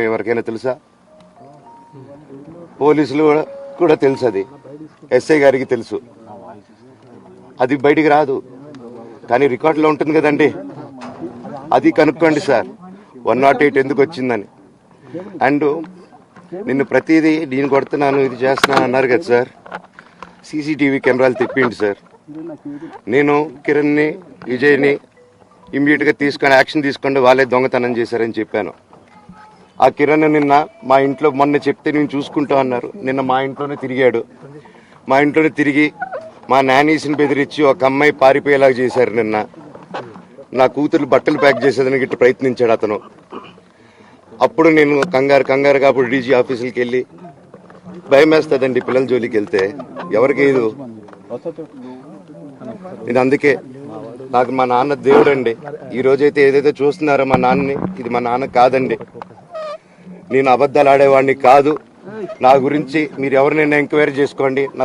ఎవరికైనా తెలుసా? పోలీసులు కూడా తెలుసు, అది ఎస్ఐ గారికి తెలుసు. అది బయటికి రాదు, కానీ రికార్డులో ఉంటుంది కదండి. అది కనుక్కోండి సార్ 108 ఎందుకు వచ్చిందని. అండ్ నిన్ను ప్రతిదీ నేను కొడుతున్నాను, ఇది చేస్తున్నాను అన్నారు కదా సార్. సీసీటీవీ కెమెరాలు తెప్పిండి సార్. నేను కిరణ్ని, విజయ్ని ఇమ్మీడియట్గా తీసుకొని యాక్షన్ తీసుకోండి, వాళ్ళే దొంగతనం చేశారని చెప్పాను. ఆ కిరణ్ నిన్న మా ఇంట్లో మొన్న చెప్తే నేను చూసుకుంటా అన్నారు. నిన్న మా ఇంట్లోనే తిరిగాడు. మా ఇంట్లోనే తిరిగి మా నానీస్ని బెదిరించి ఒక అమ్మాయి పారిపోయేలాగా చేశారు. నిన్న నా కూతురు బట్టలు ప్యాక్ చేసేదానికి ఇట్లా ప్రయత్నించాడు అతను. అప్పుడు నేను కంగారుగా అప్పుడు డీజీ ఆఫీసులకి వెళ్ళి, భయం వేస్తుందండి పిల్లల జోలికి వెళ్తే, ఎవరికి ఇది. నేను అందుకే నాకు మా నాన్న దేవుడు అండి. ఈ రోజైతే ఏదైతే చూస్తున్నారో మా నాన్నని, ఇది మా నాన్న కాదండి. నేను అబద్ధాలు ఆడేవాడిని కాదు. నా గురించి మీరు ఎవరినైనా ఎంక్వైరీ చేసుకోండి. నా